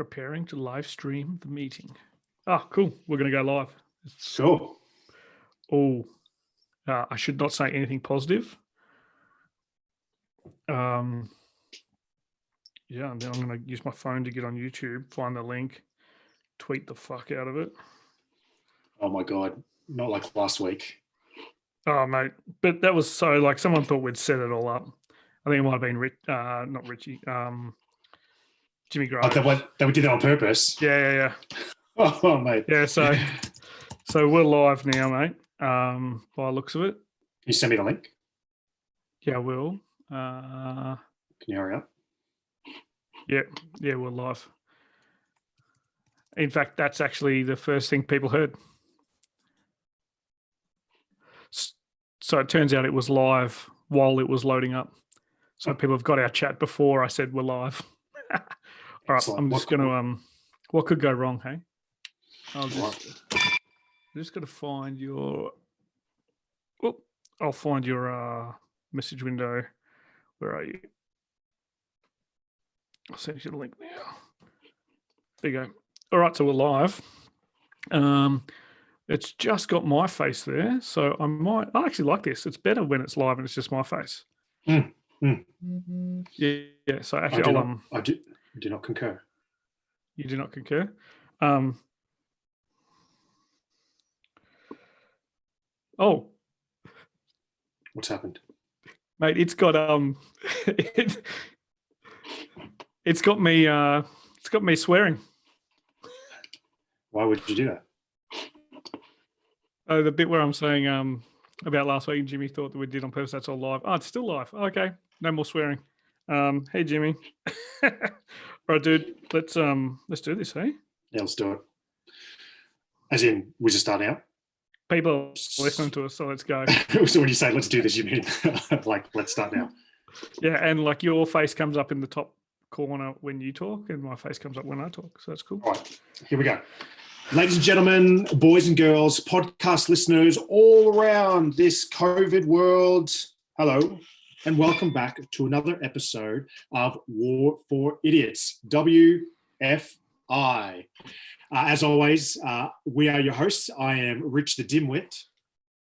Preparing to live stream the meeting. Oh, cool. We're going to go live. Sure. Oh, I should not say anything positive. Yeah, and then I'm going to use my phone to get on YouTube, find the link, tweet the fuck out of it. Oh my God. Not like last week. Oh, mate. But that was so, like, someone thought we'd set it all up. I think it might have been not Richie, Jimmy Groves. They did that on purpose. Yeah. Oh, mate. Yeah, so we're live now, mate, by the looks of it. Can you send me the link? Yeah, I will. Can you hurry up? Yeah, we're live. In fact, that's actually the first thing people heard. So it turns out it was live while it was loading up. So people have got our chat before I said we're live. All right, I'm just going to, what could go wrong, hey? I'm just going to find your, I'll find your message window. Where are you? I'll send you the link now. There you go. All right, so we're live. It's just got my face there, so I actually like this. It's better when it's live and it's just my face. Yeah. So actually, I do not concur. You do not concur? Oh, what's happened, mate? It's got it's got me swearing. Why would you do that? Oh, the bit where I'm saying about last week, Jimmy thought that we did on purpose. That's all live. Oh, it's still live. Oh, okay, no more swearing. Hey, Jimmy. All right, dude. Let's do this, hey? Yeah, let's do it. As in, we just start out. People listening to us, so let's go. So when you say let's do this, you mean like let's start now? Yeah, and like your face comes up in the top corner when you talk, and my face comes up when I talk. So that's cool. All right, here we go. Ladies and gentlemen, boys and girls, podcast listeners all around this COVID world, hello, and welcome back to another episode of War for Idiots, WFI. As always, we are your hosts. I am Rich the Dimwit.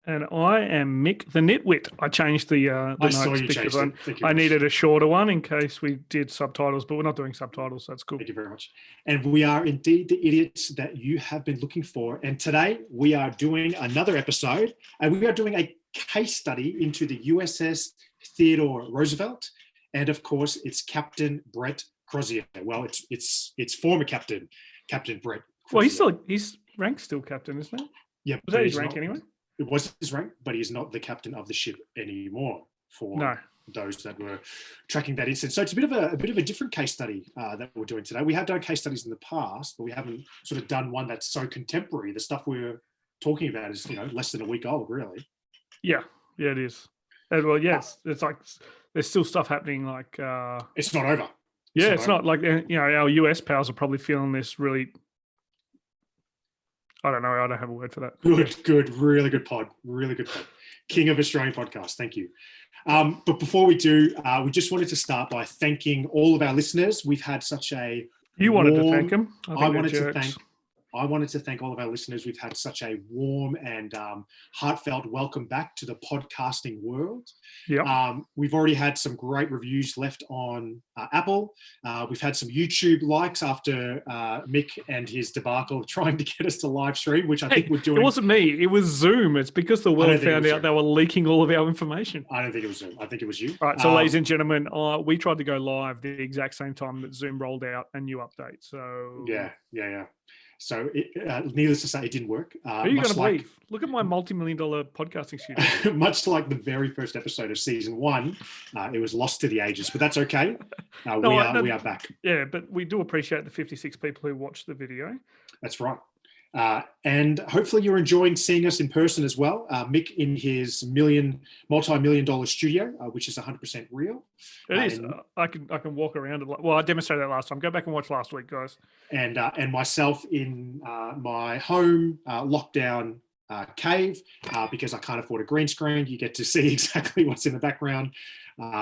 And I am Mick the Nitwit. I changed the notes because I needed a shorter one in case we did subtitles, but we're not doing subtitles, so that's cool. Thank you very much. And we are indeed the idiots that you have been looking for. And today we are doing another episode, and we are doing a case study into the USS Theodore Roosevelt. And of course, it's Captain Brett Crozier. Well, it's former Captain Brett Crozier. Well, he's ranked still captain, isn't it? Yeah. Was that his rank anyway? It was his rank, but he's not the captain of the ship anymore for those that were tracking that incident. So it's a bit of a different case study that we're doing today. We have done case studies in the past, but we haven't sort of done one that's so contemporary. The stuff we're talking about is, less than a week old, really. Yeah, it is. Well, yes, it's like there's still stuff happening. Like it's not over. It's not like our US pals are probably feeling this really. I don't know. I don't have a word for that. Good. Really good pod. King of Australian podcast. Thank you. But before we do, we just wanted to start by thanking all of our listeners. We've had such a You wanted to thank them? I wanted to thank all of our listeners. We've had such a warm and heartfelt welcome back to the podcasting world. Yeah. We've already had some great reviews left on Apple. We've had some YouTube likes after Mick and his debacle trying to get us to live stream, which I think we're doing. It wasn't me. It was Zoom. It's because the world found out they were leaking all of our information. I don't think it was Zoom. I think it was you. All right. So, ladies and gentlemen, we tried to go live the exact same time that Zoom rolled out a new update. So yeah. So, needless to say, it didn't work. Who are you going to believe? Look at my multi-million-dollar podcasting studio. Much like the very first episode of season 1, it was lost to the ages, but that's okay. We are back. Yeah, but we do appreciate the 56 people who watched the video. That's right. And hopefully you're enjoying seeing us in person as well. Mick in his multi-million-dollar studio, which is 100% real. It is. I can walk around it. Well, I demonstrated that last time. Go back and watch last week, guys. And myself in my home lockdown cave because I can't afford a green screen. You get to see exactly what's in the background.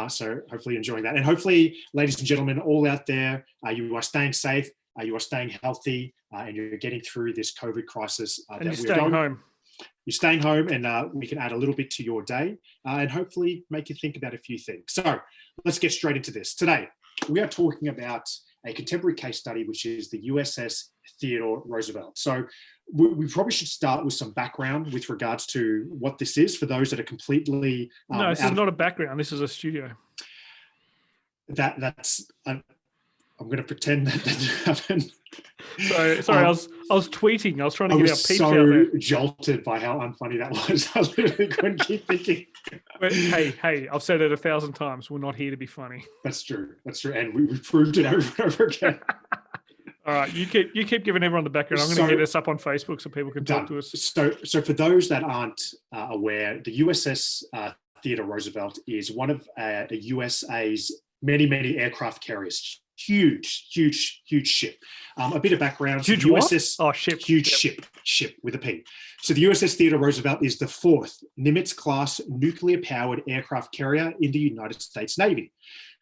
So hopefully enjoying that. And hopefully, ladies and gentlemen, all out there, you are staying safe. you are staying healthy, and you're getting through this COVID crisis. And you're staying home. You're staying home, and we can add a little bit to your day and hopefully make you think about a few things. So let's get straight into this. Today, we are talking about a contemporary case study, which is the USS Theodore Roosevelt. So we probably should start with some background with regards to what this is for those that are completely... no, this is not a background. This is a studio. I'm going to pretend that didn't happen. Sorry, I was tweeting. I was trying to get our peeps out there. I was so jolted by how unfunny that was. I literally couldn't keep thinking. But hey, I've said it 1,000 times. We're not here to be funny. That's true. And we've proved it over and over again. All right, you keep giving everyone the background. I'm going to get this up on Facebook so people can talk to us. So for those that aren't aware, the USS Theodore Roosevelt is one of the USA's many aircraft carriers. Huge ship. A bit of background. Huge USS, what? Oh, ship. Huge ship with a P. So the USS Theodore Roosevelt is the 4th Nimitz-class nuclear-powered aircraft carrier in the United States Navy.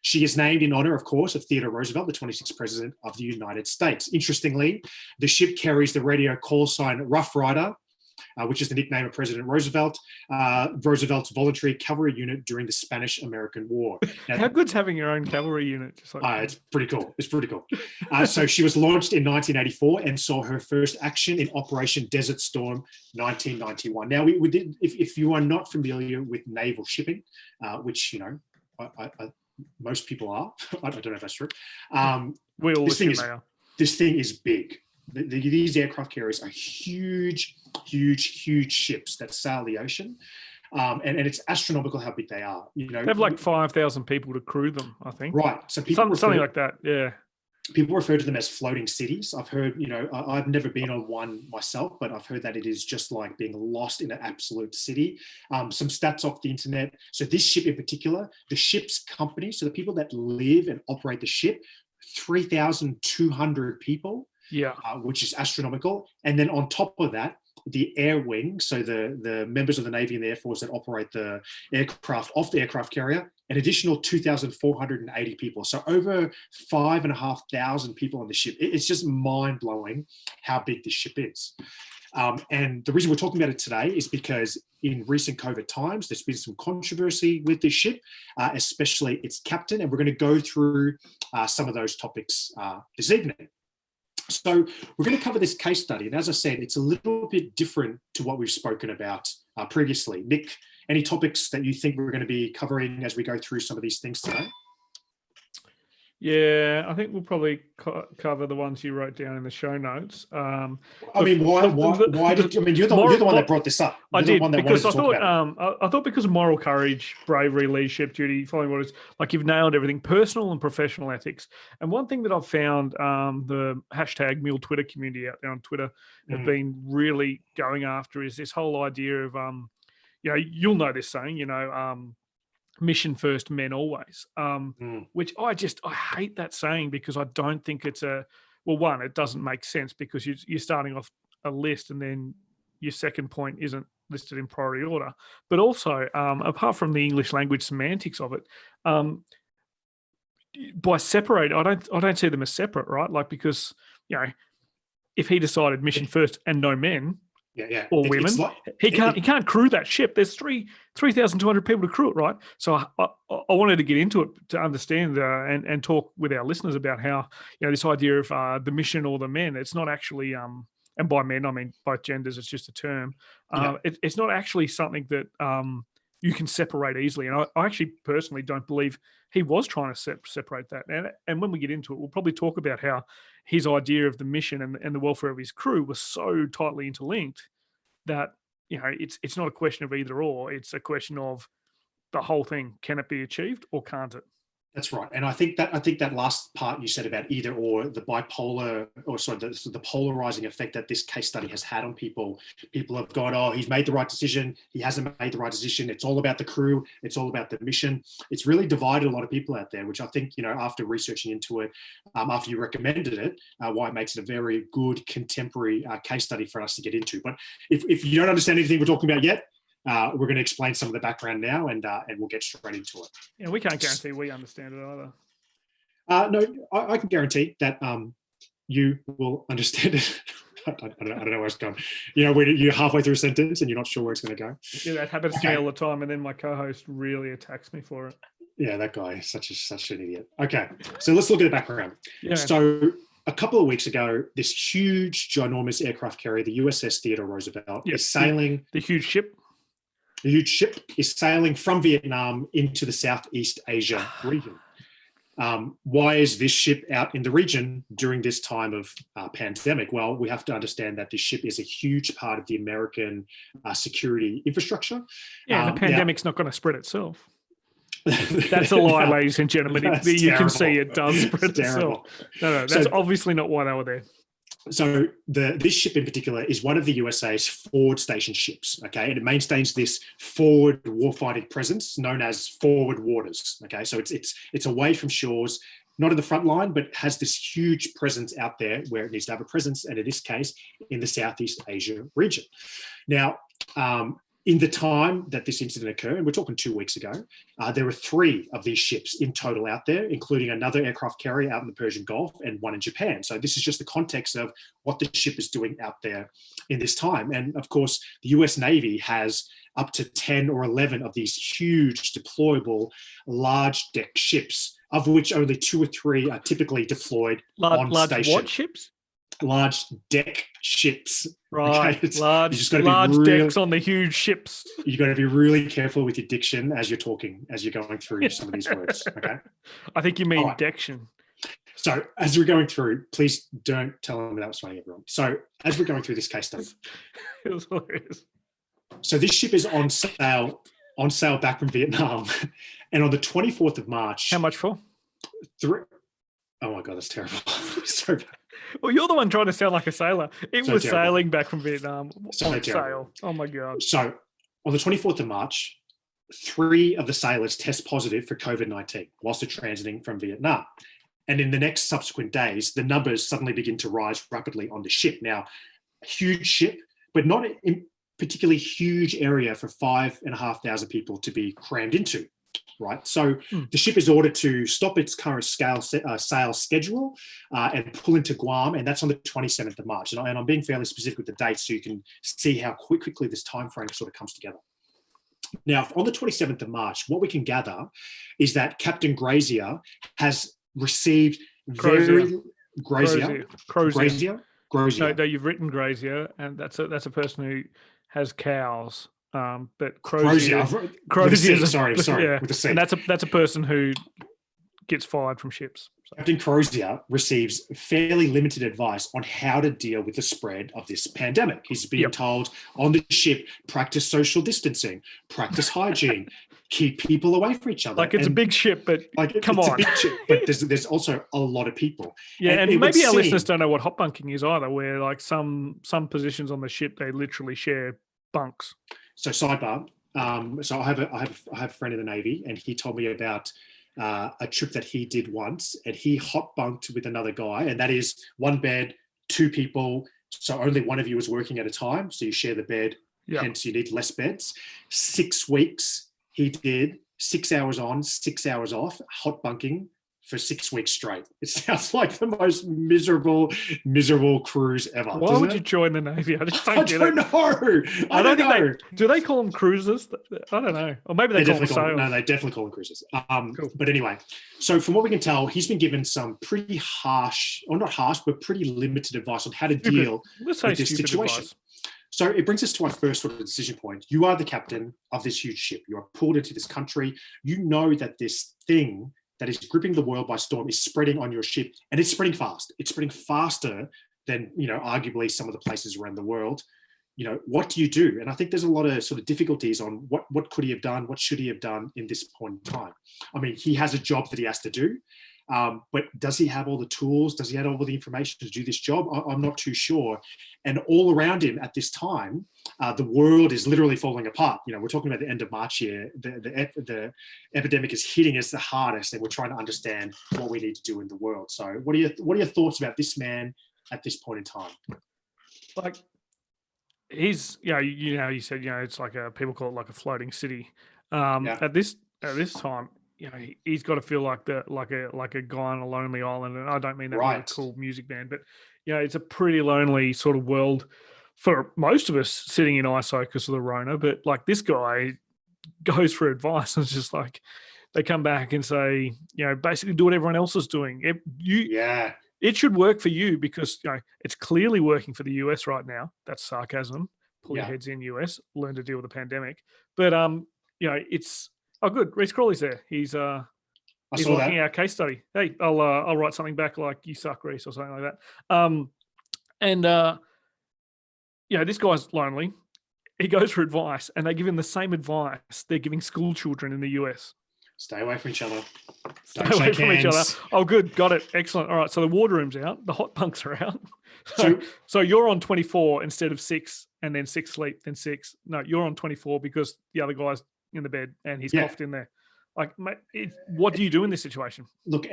She is named in honor, of course, of Theodore Roosevelt, the 26th President of the United States. Interestingly, the ship carries the radio call sign Rough Rider, which is the nickname of President Roosevelt, Roosevelt's voluntary cavalry unit during the Spanish-American War. Now, how good's having your own cavalry unit? Just like it's pretty cool. So she was launched in 1984 and saw her first action in Operation Desert Storm 1991. Now, we did. If you are not familiar with naval shipping, which most people are, I don't know if that's true. We all this thing is big. These aircraft carriers are huge ships that sail the ocean, and it's astronomical how big they are. They have like 5,000 people to crew them, I think. Right. So something like that. Yeah. People refer to them as floating cities. I've heard, I've never been on one myself, but I've heard that it is just like being lost in an absolute city. Some stats off the internet. So this ship in particular, the ship's company, so the people that live and operate the ship, 3,200 people. Yeah, which is astronomical. And then on top of that, the air wing, so the members of the Navy and the Air Force that operate the aircraft off the aircraft carrier, an additional 2,480 people. So over 5,500 people on the ship. It's just mind-blowing how big this ship is. And the reason we're talking about it today is because in recent COVID times, there's been some controversy with this ship, especially its captain. And we're going to go through some of those topics this evening. So we're going to cover this case study. And as I said, it's a little bit different to what we've spoken about previously. Nick, any topics that you think we're going to be covering as we go through some of these things today? Yeah, I think we'll probably cover the ones you wrote down in the show notes. Why did you're the one that brought this up. I did, because I thought because of moral courage, bravery, leadership, duty, following orders, like you've nailed everything, personal and professional ethics. And one thing that I've found, the hashtag Mule Twitter community out there on Twitter have been really going after is this whole idea of, you'll know this saying, mission first, men always, which I hate that saying because I don't think it's one, it doesn't make sense because you're starting off a list and then your second point isn't listed in priority order. But also, apart from the English language semantics of it, by separate, I don't see them as separate, right? Like, because, if he decided mission first and no men, or women, he can't crew that ship. There's 3,200 people to crew it, right? So I wanted to get into it to understand and talk with our listeners about how this idea of the mission or the men. It's not actually and by men I mean both genders. It's just a term. It's not actually something that you can separate easily. And I actually personally don't believe he was trying to separate that. And when we get into it, we'll probably talk about how his idea of the mission and the welfare of his crew was so tightly interlinked that, it's not a question of either or. It's a question of the whole thing. Can it be achieved or can't it? That's right. And I think that last part you said about either or, the polarizing effect that this case study has had on people. People have gone, oh, he's made the right decision. He hasn't made the right decision. It's all about the crew. It's all about the mission. It's really divided a lot of people out there, which I think, after researching into it, after you recommended it, why it makes it a very good contemporary case study for us to get into. But if you don't understand anything we're talking about yet, we're going to explain some of the background now, and we'll get straight into it. We can't guarantee we understand it either. No, I can guarantee that you will understand it. I don't know where it's going. You know, when you're halfway through a sentence and you're not sure where it's going to go. Yeah, that happens to me all the time, and then my co-host really attacks me for it. Yeah, that guy is such an idiot. Okay, so let's look at the background. Yeah. So a couple of weeks ago, this huge, ginormous aircraft carrier, the USS Theodore Roosevelt, is sailing. The huge ship. The huge ship is sailing from Vietnam into the Southeast Asia region. Why is this ship out in the region during this time of pandemic? Well, we have to understand that this ship is a huge part of the American security infrastructure. Yeah, and the pandemic's not going to spread itself. That's a lie, ladies and gentlemen. You can see it does spread itself. No, that's obviously not why they were there. So this ship in particular is one of the USA's forward station ships, okay? And it maintains this forward warfighting presence known as forward waters, okay? So it's away from shores, not in the front line, but has this huge presence out there where it needs to have a presence, and in this case, in the Southeast Asia region. Now, in the time that this incident occurred, and we're talking 2 weeks ago, there were 3 of these ships in total out there, including another aircraft carrier out in the Persian Gulf and one in Japan. So this is just the context of what the ship is doing out there in this time. And of course, the US Navy has up to 10 or 11 of these huge deployable large deck ships, of which only 2 or 3 are typically deployed on station. What ships? Large deck ships. Right, okay? large decks on the huge ships. You've got to be really careful with your diction as you're talking, as you're going through some of these words, okay? I think you mean diction. So as we're going through, please don't tell them that was funny, everyone. So as we're going through this case study. It was hilarious. So this ship is on sale back from Vietnam. And on the 24th of March. How much for? Oh my God, that's terrible. So bad. Well, you're the one trying to sound like a sailor. It was terrible. sailing back from Vietnam on sail. Oh my God. So on the 24th of March, 3 of the sailors test positive for COVID-19 whilst they're transiting from Vietnam. And in the next subsequent days, the numbers suddenly begin to rise rapidly on the ship. Now, a huge ship, but not in particularly huge area for 5,500 people to be crammed into. Right, so the ship is ordered to stop its current sail schedule and pull into Guam, and that's on the 27th of March. And I'm being fairly specific with the dates so you can see how quickly this time frame sort of comes together. Now, on the 27th of March, what we can gather is that Captain Crozier has received Crozier. No, you've written Crozier, and that's a person who has cows. But Crozier, sorry, yeah, with a C. And that's a person who gets fired from ships. So. Captain Crozier receives fairly limited advice on how to deal with the spread of this pandemic. He's being told on the ship, practice social distancing, practice hygiene, keep people away from each other. Like it's a big ship, but come on. A big ship, but there's also a lot of people. Yeah, and maybe our listeners don't know what hot bunking is either, where like some positions on the ship, they literally share bunks. So sidebar. So I have a friend in the Navy, and he told me about a trip that he did once, and he hot bunked with another guy, and that is 1 bed, 2 people. So only one of you is working at a time. So you share the bed. Hence you need less beds. 6 weeks he did 6 hours on, 6 hours off, hot bunking for 6 weeks straight. It sounds like the most miserable cruise ever. Why would you join the Navy? I just don't know. I don't know. Do they call them cruisers? I don't know. Or maybe they call them sailors. No, they definitely call them cruisers. Cool. But anyway, so from what we can tell, he's been given some pretty harsh, or not harsh, but pretty limited advice on how to deal with this situation. Advice. So it brings us to our first sort of decision point. You are the captain of this huge ship. You are pulled into this country. You know that this thing that is gripping the world by storm is spreading on your ship, and it's spreading fast. It's spreading faster than, arguably some of the places around the world. What do you do? And I think there's a lot of sort of difficulties on what could he have done? What should he have done in this point in time? I mean, he has a job that he has to do, but does he have all the tools? Does he have all the information to do this job? I'm not too sure. And all around him at this time, the world is literally falling apart. We're talking about the end of March here. The epidemic is hitting us the hardest, and we're trying to understand what we need to do in the world. So what are your thoughts about this man at this point in time? Like, he's, you said, it's like people call it like a floating city. At this time, you know, he's got to feel like a guy on a lonely island. And I don't mean that really cool music band, but you know, it's a pretty lonely sort of world for most of us sitting in ISO because of the Rona. But like this guy goes for advice, and it's just like they come back and say, you know, basically do what everyone else is doing. It should work for you because you know it's clearly working for the US right now. That's sarcasm. Pull your heads in, US. Learn to deal with the pandemic. But you know, it's good. Reece Crawley's there. He's liking our case study. Hey, I'll write something back like you suck, Reece, or something like that. You know, this guy's lonely. He goes for advice, and they give him the same advice they're giving school children in the US. Stay away from each other. Stay away from each other. Oh, good. Got it. Excellent. All right. So the wardroom's out. The hot bunks are out. So you're on 24 instead of 6, and then 6 sleep, then 6. No, you're on 24 because the other guy's in the bed and he's coughed in there. Like, mate, what do you do in this situation? Look,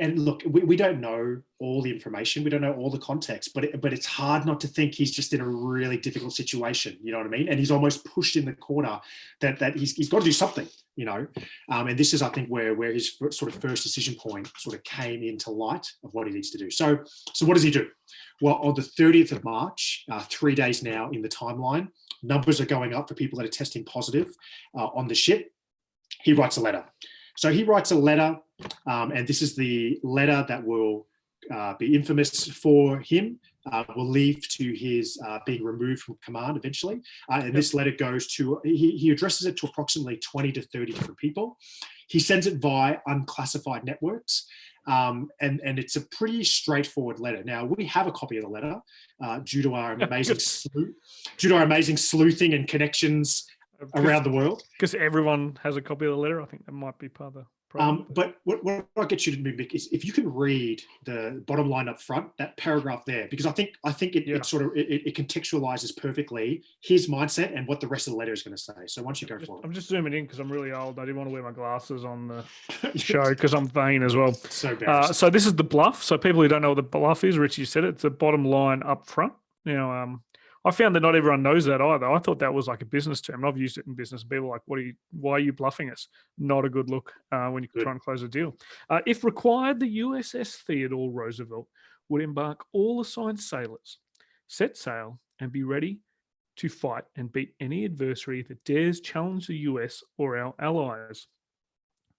we don't know all the information. We don't know all the context, but it's hard not to think he's just in a really difficult situation. You know what I mean? And he's almost pushed in the corner that he's got to do something, you know? And this is, I think, where his sort of first decision point sort of came into light of what he needs to do. So what does he do? Well, on the 30th of March, 3 days now in the timeline, numbers are going up for people that are testing positive on the ship. He writes a letter. So he writes a letter, and this is the letter that will be infamous for him, will lead to his being removed from command eventually. And this letter goes to, he addresses it to approximately 20 to 30 different people. He sends it via unclassified networks, and it's a pretty straightforward letter. Now, we have a copy of the letter due to our amazing sleuthing and connections around the world. Because everyone has a copy of the letter. I think that might be part of the problem. But what I get you to do, Mick, is if you can read the bottom line up front, that paragraph there, because I think it sort of it contextualizes perfectly his mindset and what the rest of the letter is going to say. So once you go for it. I'm just zooming in because I'm really old. I didn't want to wear my glasses on the show because I'm vain as well. So this is the bluff. So people who don't know what the bluff is, Richie said it, it's the bottom line up front. You know, I found that not everyone knows that either. I thought that was like a business term. I've used it in business. People are like, why are you bluffing us? Not a good look when you try and close a deal. If required, the USS Theodore Roosevelt would embark all assigned sailors, set sail, and be ready to fight and beat any adversary that dares challenge the US or our allies.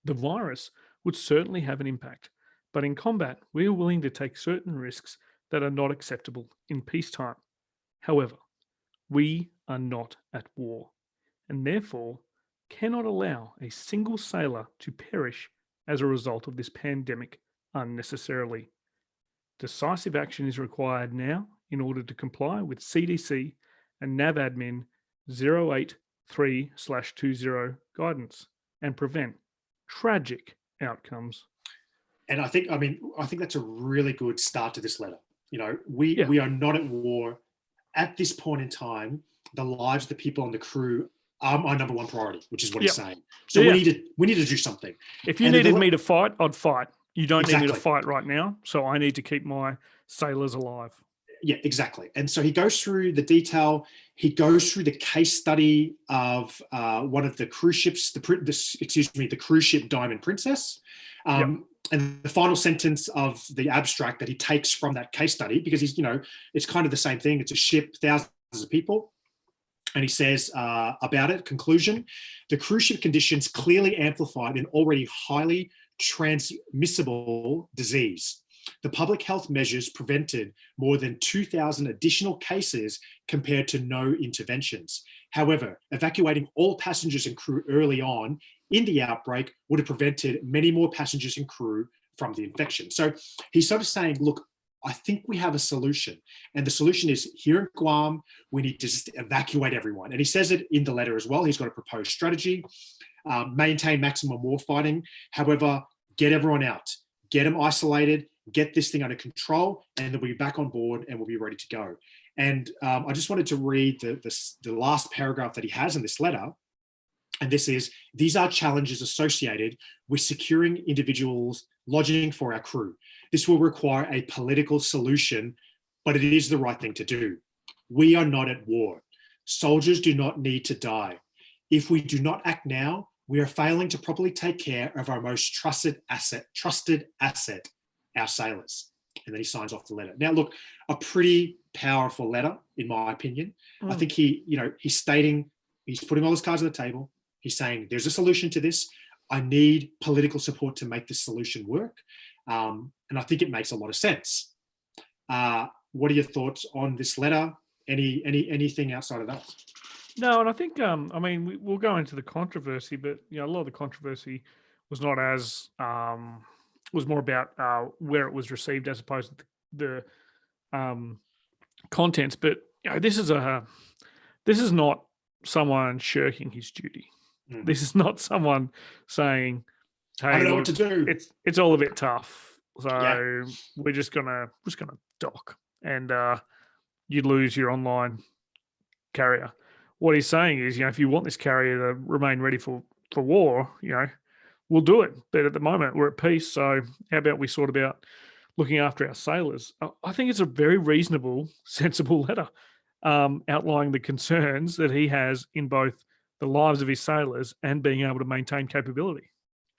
The virus would certainly have an impact, but in combat, we are willing to take certain risks that are not acceptable in peacetime. However, we are not at war, and therefore cannot allow a single sailor to perish as a result of this pandemic unnecessarily. Decisive action is required now in order to comply with CDC and NAVADMIN 083/20 guidance and prevent tragic outcomes. And I think that's a really good start to this letter. You know, we are not at war. At this point in time, the lives of the people on the crew are my number one priority, which is what he's saying. So we need to do something. If you needed me to fight, I'd fight. You don't need me to fight right now, so I need to keep my sailors alive. Yeah, exactly. And so he goes through the detail. He goes through the case study of one of the cruise ships, the cruise ship Diamond Princess. And the final sentence of the abstract that he takes from that case study, because it's kind of the same thing. It's a ship, thousands of people. And he says about it, conclusion, the cruise ship conditions clearly amplified an already highly transmissible disease. The public health measures prevented more than 2,000 additional cases compared to no interventions. However, evacuating all passengers and crew early on in the outbreak would have prevented many more passengers and crew from the infection. So he's sort of saying, look, I think we have a solution. And the solution is here in Guam, we need to just evacuate everyone. And he says it in the letter as well. He's got a proposed strategy, maintain maximum warfighting. However, get everyone out, get them isolated, get this thing under control, and then we'll be back on board and we'll be ready to go. And I just wanted to read the last paragraph that he has in this letter. And this is, these are challenges associated with securing individuals lodging for our crew. This will require a political solution, but it is the right thing to do. We are not at war. Soldiers do not need to die. If we do not act now, we are failing to properly take care of our most trusted asset, our sailors. And then he signs off the letter. Now, look, a pretty powerful letter, in my opinion. I think he's stating, he's putting all his cards on the table. He's saying, there's a solution to this. I need political support to make this solution work. And I think it makes a lot of sense. What are your thoughts on this letter? Anything outside of that? No, and I think, we'll go into the controversy, but, a lot of the controversy was not as, was more about where it was received as opposed to the contents. But, this is not someone shirking his duty. This is not someone saying, hey, I don't know what to do. It's all a bit tough. So we're just gonna dock and you lose your online carrier. What he's saying is, if you want this carrier to remain ready for war, we'll do it. But at the moment, we're at peace. So how about we sort about looking after our sailors? I think it's a very reasonable, sensible letter outlining the concerns that he has in both the lives of his sailors and being able to maintain capability.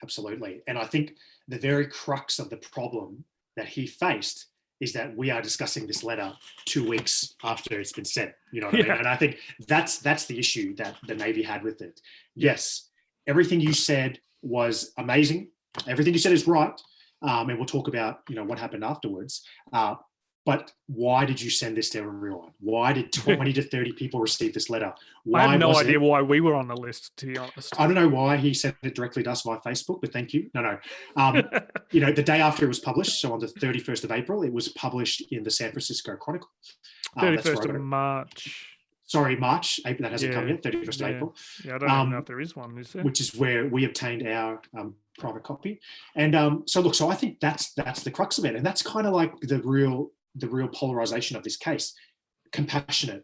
Absolutely. And I think the very crux of the problem that he faced is that we are discussing this letter 2 weeks after it's been sent. You know what I mean? And I think that's the issue that the Navy had with it. Yes, everything you said was amazing. Everything you said is right. And we'll talk about, what happened afterwards. But why did you send this to everyone? Why did 20 to 30 people receive this letter? I have no idea why we were on the list, to be honest. I don't know why he sent it directly to us via Facebook, but thank you. No. The day after it was published, so on the 31st of April, it was published in the San Francisco Chronicle. 31st of March. Sorry, March. April, that hasn't come yet, 31st of April. Yeah, I don't even know if there is one, is there? Which is where we obtained our private copy. And so I think that's the crux of it. And that's kind of like the real polarization of this case. Compassionate,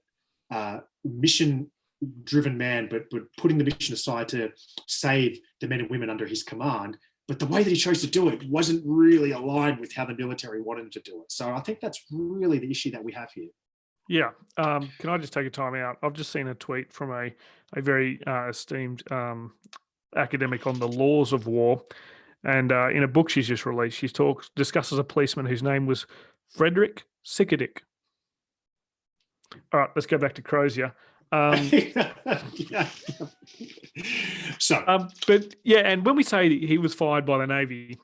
mission-driven man, but putting the mission aside to save the men and women under his command. But the way that he chose to do it wasn't really aligned with how the military wanted him to do it. So I think that's really the issue that we have here. Yeah. Can I just take a time out? I've just seen a tweet from a very esteemed academic on the laws of war. And in a book she's just released, she discusses a policeman whose name was Frederick Sickadick. All right, let's go back to Crozier. And when we say he was fired by the Navy,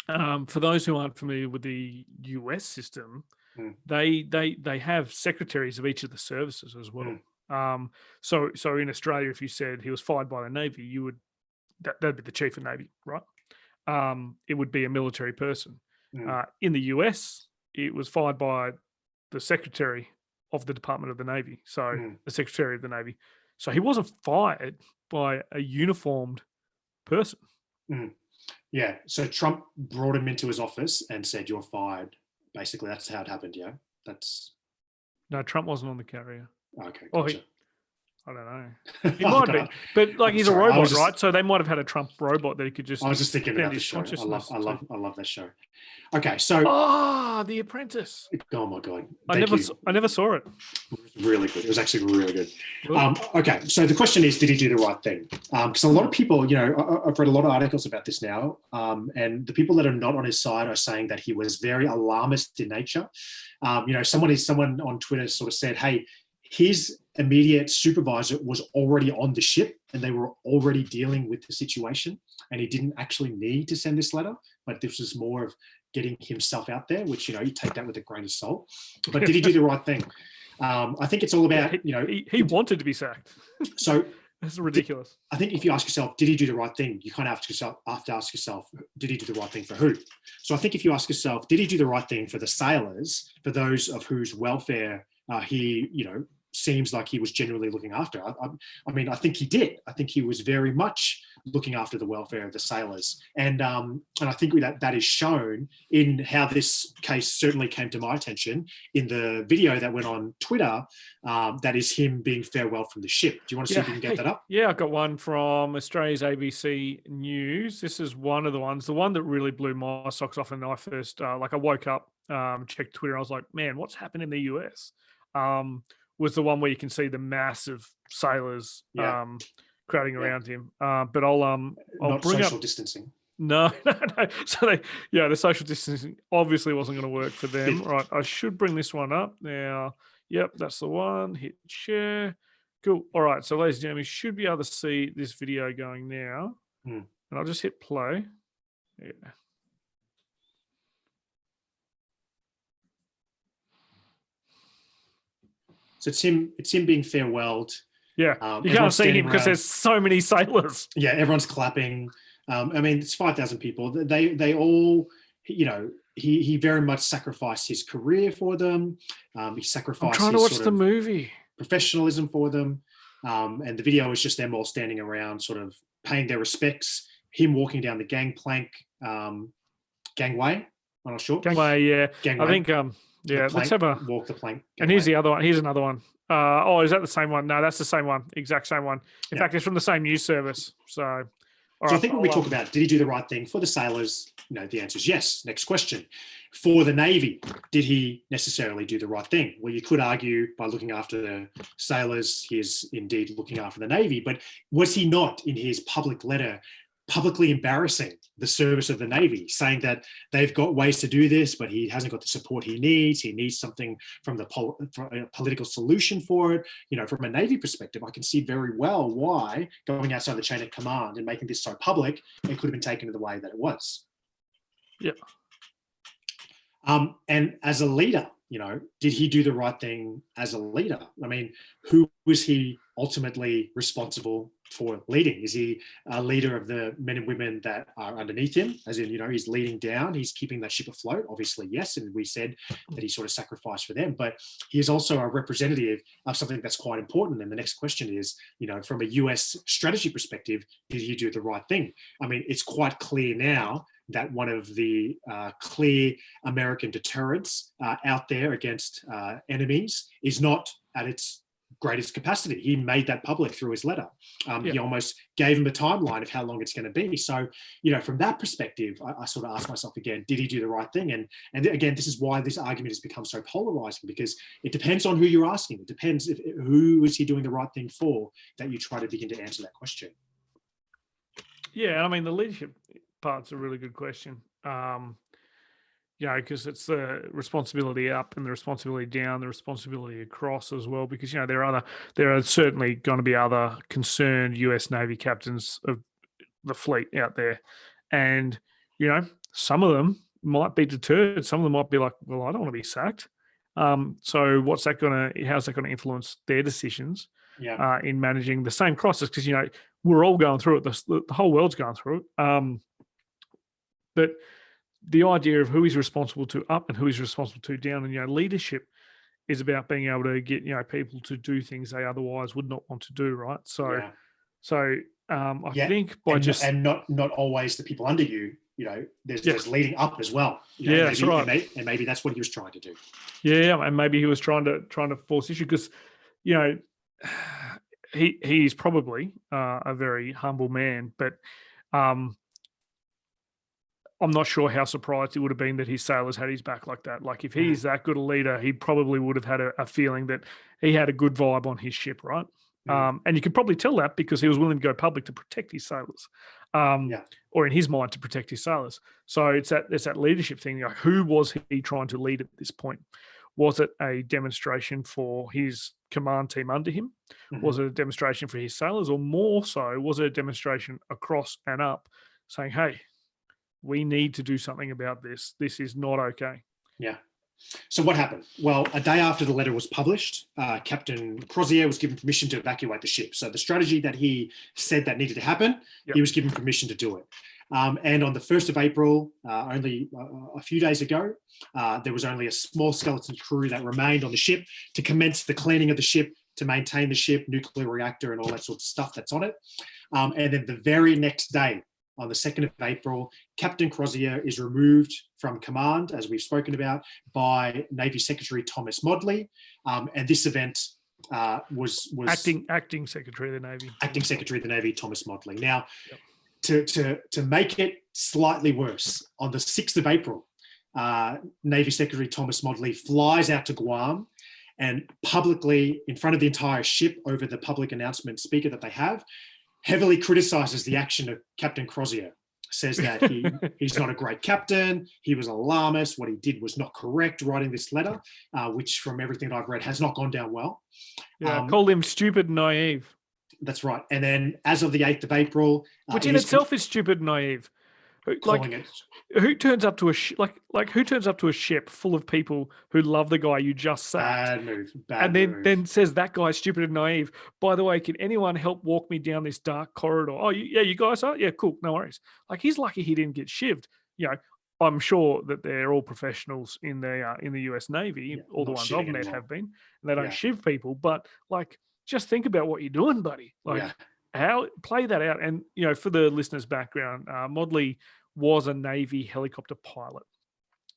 for those who aren't familiar with the US system, they have secretaries of each of the services as well. So in Australia, if you said he was fired by the Navy, that'd be the Chief of Navy, right? It would be a military person. In the US, it was fired by the Secretary of the Department of the Navy, so the Secretary of the Navy. So he wasn't fired by a uniformed person. Yeah, so Trump brought him into his office and said, "You're fired." Basically, that's how it happened, yeah? No, Trump wasn't on the carrier. Okay, gotcha. I don't know. He might be, but he's a robot, right? So they might have had a Trump robot that he could just. I was just thinking about the show. I love that show. Okay, so. The Apprentice. Oh my God! I never saw it. It was really good. It was actually really good. Okay, so the question is, did he do the right thing? Because a lot of people, I've read a lot of articles about this now, and the people that are not on his side are saying that he was very alarmist in nature. Someone on Twitter sort of said, "Hey, his immediate supervisor was already on the ship and they were already dealing with the situation, and he didn't actually need to send this letter, but this was more of getting himself out there," which, you take that with a grain of salt. But did he do the right thing? I think it's all about, he wanted to be sacked. So that's ridiculous. I think if you ask yourself, did he do the right thing? You kind of have to ask yourself, did he do the right thing for who? So I think if you ask yourself, did he do the right thing for the sailors, for those of whose welfare he, seems like he was genuinely looking after? I think he did. I think he was very much looking after the welfare of the sailors. And I think that is shown in how this case certainly came to my attention in the video that went on Twitter. That is him being farewelled from the ship. Do you want to see if you can get that up? Yeah, I got one from Australia's ABC News. This is one of the ones, the one that really blew my socks off. And I first, I woke up, checked Twitter. I was like, man, what's happened in the US? Was the one where you can see the massive sailors crowding around him. But I'll not bring social up distancing. No. So the social distancing obviously wasn't going to work for them. Right, I should bring this one up now. Yep, that's the one. Hit share. Cool. All right, so ladies and gentlemen, you should be able to see this video going now. And I'll just hit play. Yeah. So it's him being farewelled. Yeah, you can't see him because there's so many sailors. Yeah, everyone's clapping. I mean, it's 5,000 people. They all, you know, he very much sacrificed his career for them. He sacrificed. I'm trying to watch the movie. Professionalism for them, and the video is just them all standing around, sort of paying their respects. Him walking down the gangway. I'm not sure. Gangway, yeah. Gangway. I think, yeah. Let's have a walk the plank. Gangway. And here's the other one. Here's another one. Oh, is that the same one? No, that's the same one. Exact same one. In fact, it's from the same news service. So. So I think when we talk about, did he do the right thing for the sailors? You know, the answer is yes. Next question. For the Navy, did he necessarily do the right thing? Well, you could argue by looking after the sailors, he is indeed looking after the Navy, but was he not, in his public letter, publicly embarrassing the service of the Navy, saying that they've got ways to do this, but he hasn't got the support he needs. He needs something from the political solution for it. You know, from a Navy perspective, I can see very well why going outside the chain of command and making this so public, it could have been taken in the way that it was. Yeah. And as a leader, you know, did he do the right thing as a leader? I mean, who was he ultimately responsible for leading? Is he a leader of the men and women that are underneath him? As in, you know, he's leading down, he's keeping that ship afloat, obviously, yes. And we said that he sort of sacrificed for them, but he is also a representative of something that's quite important. And the next question is, you know, from a US strategy perspective, did he do the right thing? I mean, it's quite clear now that one of the clear American deterrents out there against enemies is not at its greatest capacity. He made that public through his letter. He almost gave him a timeline of how long it's going to be. So, you know, from that perspective, I sort of ask myself again, did he do the right thing? And again, this is why this argument has become so polarizing, because it depends on who you're asking. It depends who is he doing the right thing for, that you try to begin to answer that question. Yeah, I mean, the leadership part's a really good question. You know, because it's the responsibility up and the responsibility down, the responsibility across as well. Because, you know, there are certainly going to be other concerned US Navy captains of the fleet out there, and you know, some of them might be deterred. Some of them might be like, "Well, I don't want to be sacked." So, how's that going to influence their decisions in managing the same crisis? Because, you know, we're all going through it. The whole world's going through it. But the idea of who he's responsible to up and who he's responsible to down, and, you know, leadership is about being able to get, you know, people to do things they otherwise would not want to do, right? So I think by not always the people under you, you know, there's leading up as well. You know, that's right. And maybe that's what he was trying to do. Yeah, and maybe he was trying to force issue, because, you know, he's probably a very humble man, but I'm not sure how surprised he would have been that his sailors had his back like that. Like, if he's that good a leader, he probably would have had a feeling that he had a good vibe on his ship, right? And you can probably tell that because he was willing to go public to protect his sailors, or in his mind to protect his sailors. So it's that leadership thing. Like, who was he trying to lead at this point? Was it a demonstration for his command team under him? Was it a demonstration for his sailors? Or more so, was it a demonstration across and up saying, hey, we need to do something about this. This is not okay. Yeah. So what happened? Well, a day after the letter was published, Captain Crozier was given permission to evacuate the ship. So the strategy that he said that needed to happen, he was given permission to do it. And on the 1st of April, only a few days ago, there was only a small skeleton crew that remained on the ship to commence the cleaning of the ship, to maintain the ship, nuclear reactor and all that sort of stuff that's on it. And then the very next day, on the 2nd of April, Captain Crozier is removed from command, as we've spoken about, by Navy Secretary Thomas Modly. And this event was acting Secretary of the Navy. Acting Secretary of the Navy, Thomas Modly. Now, to make it slightly worse, on the 6th of April, Navy Secretary Thomas Modly flies out to Guam and publicly, in front of the entire ship, over the public announcement speaker that they have, heavily criticizes the action of Captain Crozier. Says that he's not a great captain. He was alarmist. What he did was not correct, writing this letter, which from everything I've read has not gone down well. Yeah, called him stupid and naive. That's right. And then as of the 8th of April... which in itself is stupid and naive. Who turns up to who turns up to a ship full of people who love the guy you just sacked? Bad move. Then says that guy's stupid and naive. By the way, can anyone help walk me down this dark corridor? Oh, you guys are? Yeah, cool. No worries. Like, he's lucky he didn't get shivved. You know, I'm sure that they're all professionals in the US Navy. All the ones I've met have been, and they don't shiv people. But like, just think about what you're doing, buddy. Like, how play that out. And you know, for the listeners' background, Modley was a Navy helicopter pilot.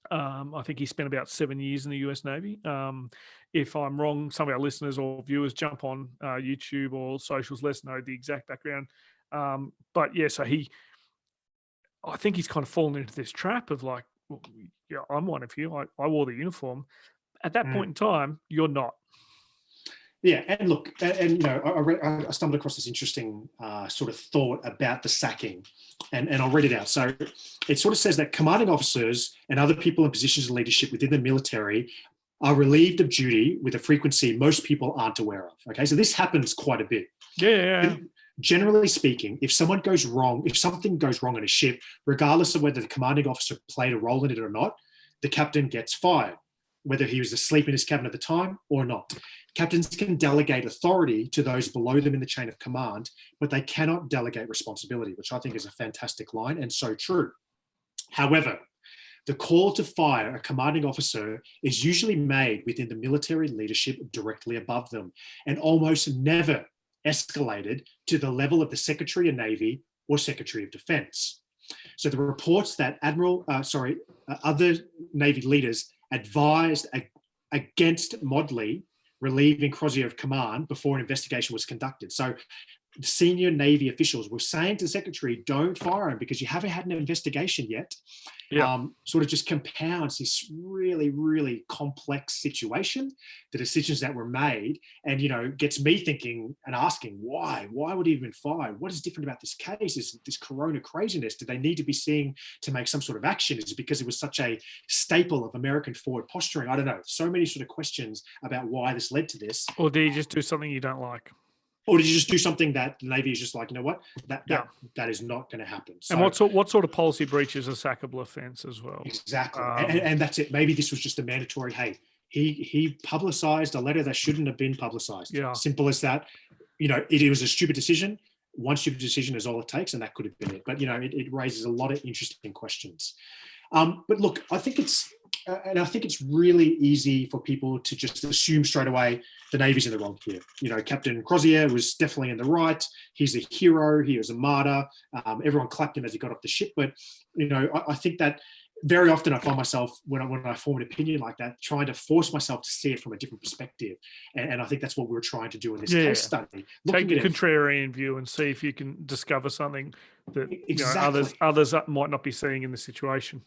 I think he spent about 7 years in the US Navy. If I'm wrong, some of our listeners or viewers jump on YouTube or socials, let us know the exact background. But yeah, so I think he's kind of fallen into this trap of like, well, yeah, I'm one of you. I wore the uniform. At that point in time, you're not. Yeah, and look, and you know, I stumbled across this interesting sort of thought about the sacking, and I'll read it out. So it sort of says that commanding officers and other people in positions of leadership within the military are relieved of duty with a frequency most people aren't aware of. Okay, so this happens quite a bit. Yeah. Generally speaking, if something goes wrong on a ship, regardless of whether the commanding officer played a role in it or not, the captain gets fired, whether he was asleep in his cabin at the time or not. Captains can delegate authority to those below them in the chain of command, but they cannot delegate responsibility, which I think is a fantastic line and so true. However, the call to fire a commanding officer is usually made within the military leadership directly above them, and almost never escalated to the level of the Secretary of Navy or Secretary of Defense. So the reports that other Navy leaders advised against Modley relieving Crozier of command before an investigation was conducted. So the senior Navy officials were saying to the Secretary, don't fire him because you haven't had an investigation yet. Sort of just compounds this really, really complex situation, the decisions that were made, and, you know, gets me thinking and asking why would he have been fired? What is different about this case? Is this corona craziness? Do they need to be seeing to make some sort of action? Is it because it was such a staple of American forward posturing? I don't know. So many sort of questions about why this led to this. Or did he just do something you don't like? Or did you just do something that the Navy is just like, you know what, that is not going to happen? So, and what sort of policy breach is a sackable offence as well? Exactly, and that's it. Maybe this was just a mandatory. Hey, he publicised a letter that shouldn't have been publicised. Yeah, simple as that. You know, it was a stupid decision. One stupid decision is all it takes, and that could have been it. But you know, it raises a lot of interesting questions. But look, I think it's really easy for people to just assume straight away the Navy's in the wrong here. You know, Captain Crozier was definitely in the right. He's a hero. He was a martyr. Everyone clapped him as he got off the ship. But, you know, I think that very often I find myself, when I form an opinion like that, trying to force myself to see it from a different perspective. And I think that's what we're trying to do in this case study. Take a contrarian view and see if you can discover something that you know, others might not be seeing in the situation.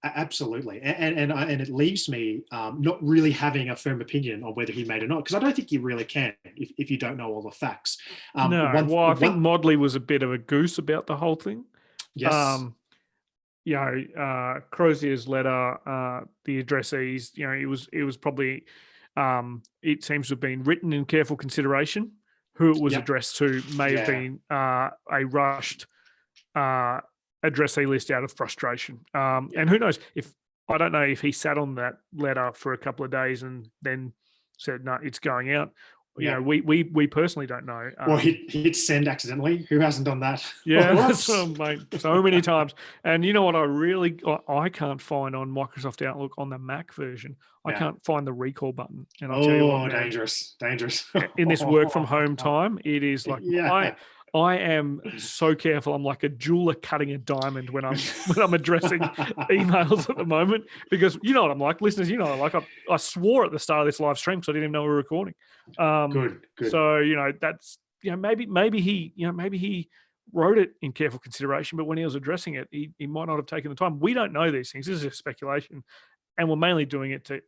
Absolutely, and it leaves me not really having a firm opinion on whether he made or not, because I don't think you really can if you don't know all the facts. I think Modley was a bit of a goose about the whole thing. Yes. You know, Crozier's letter, the addressees, you know, it was probably, it seems to have been written in careful consideration. Who it was addressed to may have been a rushed addressee list out of frustration. And who knows, I don't know if he sat on that letter for a couple of days and then said, no, it's going out. You know, we personally don't know. Or he hit send accidentally. Who hasn't done that? Yeah, that's mate, so many times. And you know what? I can't find on Microsoft Outlook on the Mac version. I can't find the recall button. And I'll tell you what, dangerous. In this work from home time, it is like I am so careful. I'm like a jeweler cutting a diamond when I'm addressing emails at the moment, because you know what I'm like, listeners. You know what I'm like. I swore at the start of this live stream, so I didn't even know we were recording. Good. So you know that's maybe he wrote it in careful consideration, but when he was addressing it, he might not have taken the time. We don't know these things. This is a speculation, and we're mainly doing it to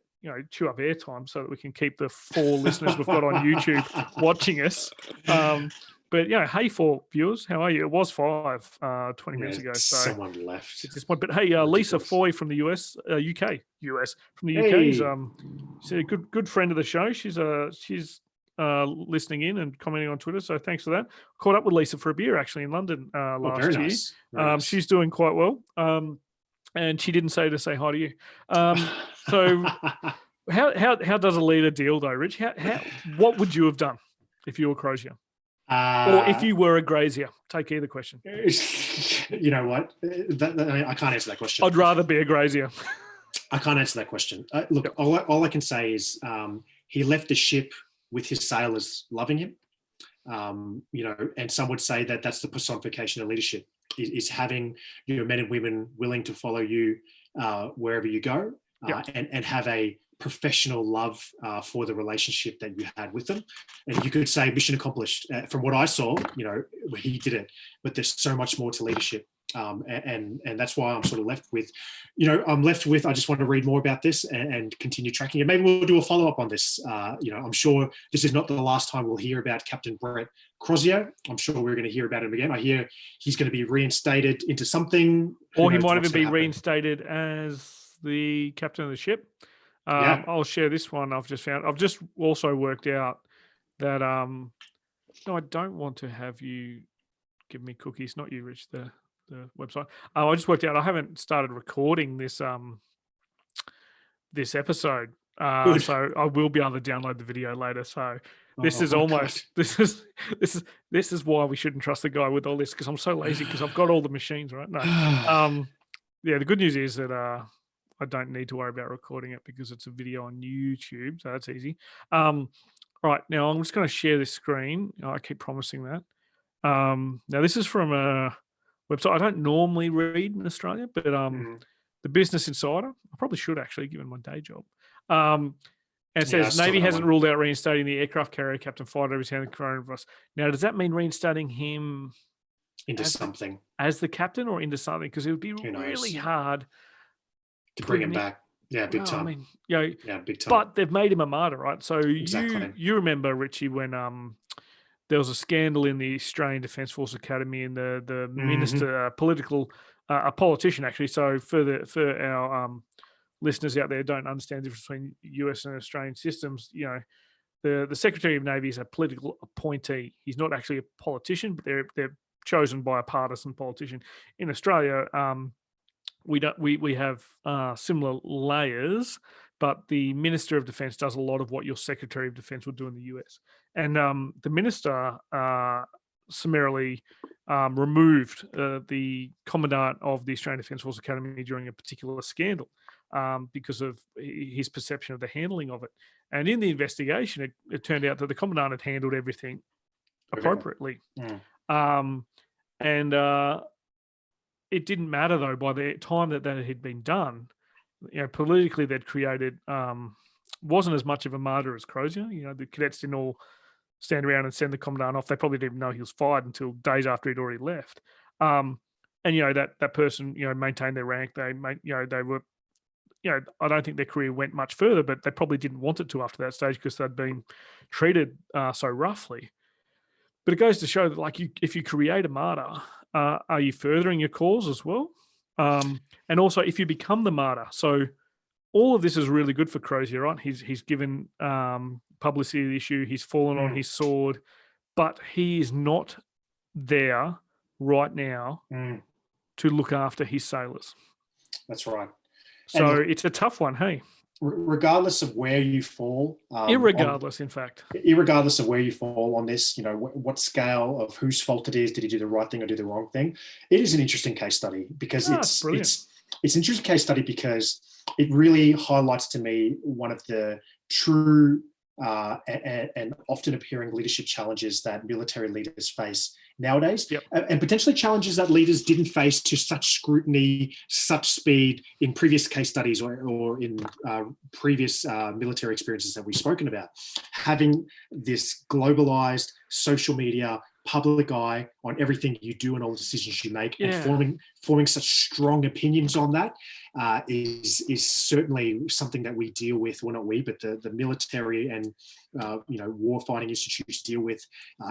chew up airtime so that we can keep the 4 listeners we've got on YouTube watching us. But yeah, hey, 4 viewers, how are you? It was 5 20 minutes ago. So someone left at this point. But hey, Lisa Foy from the UK from the UK is she's a good friend of the show. She's listening in and commenting on Twitter. So thanks for that. Caught up with Lisa for a beer actually in London last very year. nice. Very nice. She's doing quite well. And she didn't say to say hi to you. So how does a leader deal though, Rich? What would you have done if you were Crozier? Or if you were a grazier? Take either question. You know what? I can't answer that question. I'd rather be a grazier. I can't answer that question. Look, all I can say is he left the ship with his sailors loving him. And some would say that that's the personification of leadership, is having men and women willing to follow you wherever you go, and have a professional love for the relationship that you had with them. And you could say mission accomplished. From what I saw, he did it, but there's so much more to leadership. And that's why I'm sort of left with, I just want to read more about this and continue tracking it. Maybe we'll do a follow-up on this. I'm sure this is not the last time we'll hear about Captain Brett Crozier. I'm sure we're going to hear about him again. I hear he's going to be reinstated into something. Or he might even be reinstated as the captain of the ship. I'll share this one I've just found. I've just also worked out that, no, I don't want to have you give me cookies, not you, Rich, the website. I just worked out I haven't started recording this this episode, so I will be able to download the video later. So this is almost this is why we shouldn't trust the guy with all this, because I'm so lazy because I've got all the machines right now. The good news is that I don't need to worry about recording it because it's a video on YouTube, so that's easy. Right, now I'm just going to share this screen. I keep promising that. Now this is from a website I don't normally read in Australia, but the Business Insider. I probably should actually, given my day job. It says Navy hasn't ruled out reinstating the aircraft carrier Captain Fighter who's handling coronavirus. Now, does that mean reinstating him into something as the captain, or into something? Because it would be really hard to bring him back. Yeah, big time. I mean, big time. But they've made him a martyr, right? So you remember, Richie, when there was a scandal in the Australian Defence Force Academy, and the minister, a politician actually. So for our listeners out there who don't understand the difference between US and Australian systems, the Secretary of Navy is a political appointee. He's not actually a politician, but they're chosen by a partisan politician. In Australia, we have similar layers, but the Minister of Defence does a lot of what your Secretary of Defence would do in the US. And the minister summarily removed the commandant of the Australian Defence Force Academy during a particular scandal because of his perception of the handling of it. And in the investigation, it turned out that the commandant had handled everything appropriately. It didn't matter, though, by the time that had been done, politically they'd created, wasn't as much of a martyr as Crozier. The cadets didn't all stand around and send the commandant off. They probably didn't even know he was fired until days after he'd already left. And that person, maintained their rank. They were, I don't think their career went much further, but they probably didn't want it to after that stage because they'd been treated so roughly. But it goes to show that, if you create a martyr, are you furthering your cause as well? And also, if you become the martyr, so all of this is really good for Crozier, right? He's given publicity of the issue. He's fallen on his sword, but he is not there right now to look after his sailors. That's right. So it's a tough one, hey? Regardless of where you fall. Irregardless of where you fall on this, what scale of whose fault it is, did he do the right thing or do the wrong thing? It is an interesting case study because it's an interesting case study because it really highlights to me one of the true and often appearing leadership challenges that military leaders face nowadays, and potentially challenges that leaders didn't face to such scrutiny, such speed in previous case studies or in previous military experiences that we've spoken about. Having this globalized social media public eye on everything you do and all the decisions you make, Yeah. and forming such strong opinions on that is certainly something that we deal with. Well, not we, but the military and war fighting institutes deal with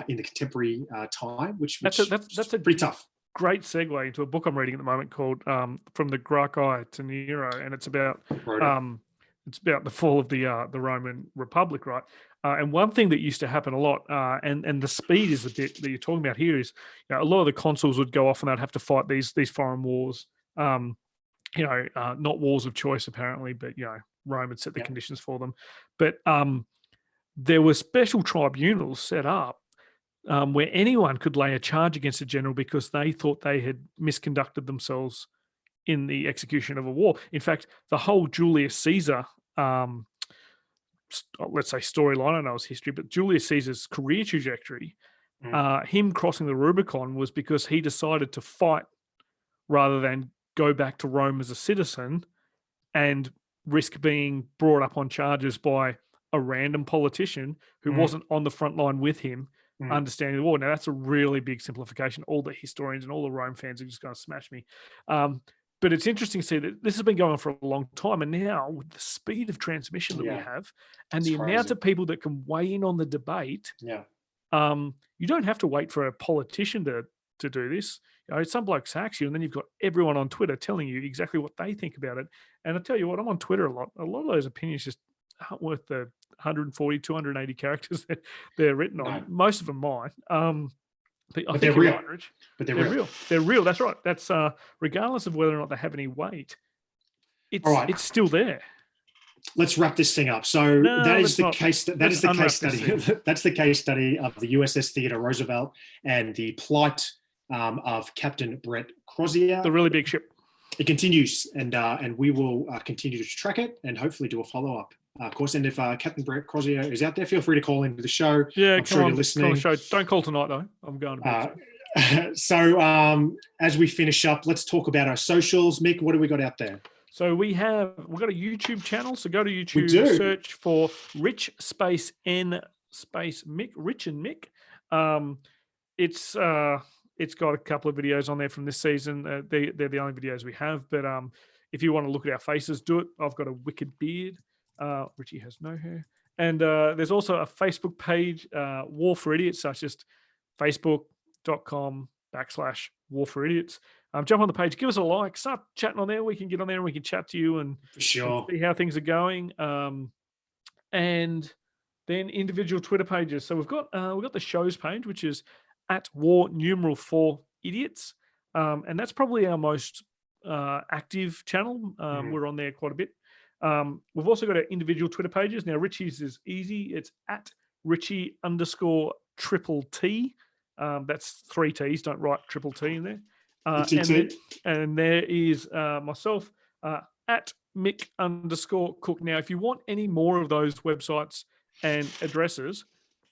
in the contemporary time, which That's a pretty tough. Great segue into a book I'm reading at the moment called From the Gracchi to Nero, and it's about the fall of the Roman Republic, right? And one thing that used to happen a lot, and the speed is the bit that you're talking about here, is a lot of the consuls would go off and they'd have to fight these foreign wars. Not wars of choice apparently, but Rome had set the conditions for them. But there were special tribunals set up where anyone could lay a charge against a general because they thought they had misconducted themselves in the execution of a war. In fact, the whole Julius Caesar, let's say storyline, I don't know his history, but Julius Caesar's career trajectory, him crossing the Rubicon was because he decided to fight rather than go back to Rome as a citizen and risk being brought up on charges by a random politician who wasn't on the front line with him, understanding the war. Now, that's a really big simplification. All the historians and all the Rome fans are just going to smash me. But it's interesting to see that this has been going on for a long time. And now, with the speed of transmission that we have and the amount of people that can weigh in on the debate, you don't have to wait for a politician to do this. Some bloke sacks you, and then you've got everyone on Twitter telling you exactly what they think about it. And I tell you what, I'm on Twitter a lot. A lot of those opinions just aren't worth the 140, 280 characters that they're written on. Most of them mine. But they're real. Right, Rich. But they're real. They're real. That's right. That's regardless of whether or not they have any weight, it's still there. Let's wrap this thing up. So that is the case study. That's the case study of the USS Theodore Roosevelt and the plight of Captain Brett Crozier. The really big ship. It continues, and we will continue to track it and hopefully do a follow-up. Of course, and if Captain Brett Crozier is out there, feel free to call into the show. Yeah, I'm sure you're listening. Show. Don't call tonight, though. I'm going to bed. So as we finish up, let's talk about our socials. Mick, what do we got out there? So we've got a YouTube channel. So go to YouTube, search for Rich space N space Mick, Rich and Mick. It's got a couple of videos on there from this season. They're the only videos we have. But if you want to look at our faces, do it. I've got a wicked beard. Richie has no hair. And there's also a Facebook page, War for Idiots. So it's just facebook.com/War for Idiots. Jump on the page, give us a like, start chatting on there. We can get on there and we can chat to you and see how things are going. And then individual Twitter pages. So we've got the show's page, which is at @War4 Idiots. And that's probably our most active channel. We're on there quite a bit. We've also got our individual Twitter pages. Now, Richie's is easy. It's at Richie_T. That's 3 T's. Don't write triple T in there. And there is myself at Mick_Cook. Now, if you want any more of those websites and addresses,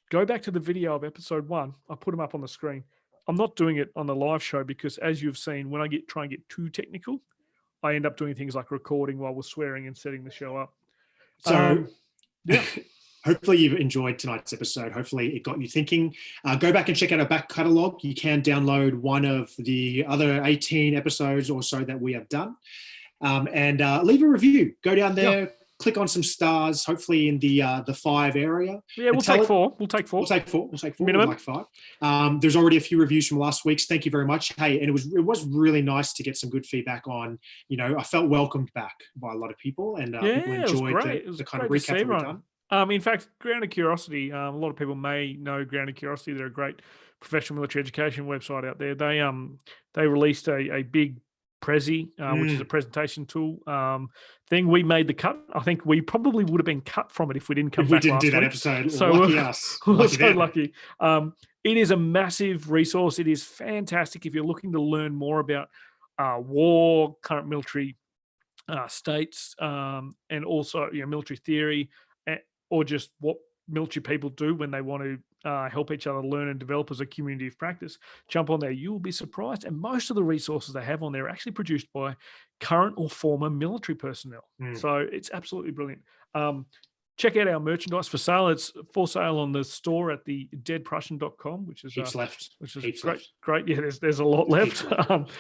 go back to the video of episode 1. I put them up on the screen. I'm not doing it on the live show because, as you've seen, when I try and get too technical, I end up doing things like recording while we're swearing and setting the show up. So, hopefully you've enjoyed tonight's episode. Hopefully it got you thinking. Go back and check out our back catalogue. You can download one of the other 18 episodes or so that we have done. And leave a review. Go down there, click on some stars, hopefully in the 5 area. Yeah, we'll take 4. We'll take 4. We'll take 4. Minimum. We'll like 5. There's already a few reviews from last week's. Thank you very much. Hey, and it was really nice to get some good feedback on, I felt welcomed back by a lot of people, and people enjoyed the kind of recap that we've done. In fact, Grounded Curiosity, a lot of people may know Grounded Curiosity. They're a great professional military education website out there. They released a big Prezi, which is a presentation tool thing. We made the cut. I think we probably would have been cut from it if we didn't come back last week. We didn't do that episode. So lucky us. We're so lucky. It is a massive resource. It is fantastic if you're looking to learn more about war, current military states, and also military theory, or just what military people do when they want to help each other learn and develop as a community of practice. Jump on there. You will be surprised. And most of the resources they have on there are actually produced by current or former military personnel. So it's absolutely brilliant. check out our merchandise for sale. It's for sale on the store at the deadprussian.com, which is Heaps left. Which is Heaps great. left. Great. Yeah, there's a lot left. Left.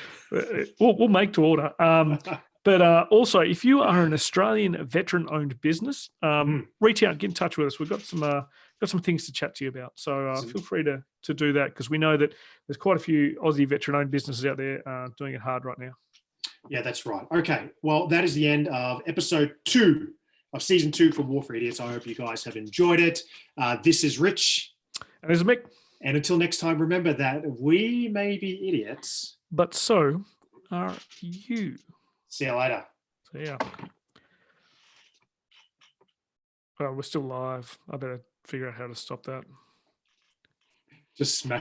We'll make to order. But also, if you are an Australian veteran-owned business, reach out, get in touch with us. We've got some things to chat to you about. So feel free to do that, because we know that there's quite a few Aussie veteran-owned businesses out there doing it hard right now. Yeah, that's right. Okay, well, that is the end of episode 2 of season 2 for War for Idiots. I hope you guys have enjoyed it. This is Rich. And this is Mick. And until next time, remember that we may be idiots, but so are you. See you later. See ya. Oh, we're still live. I better figure out how to stop that. Just smash.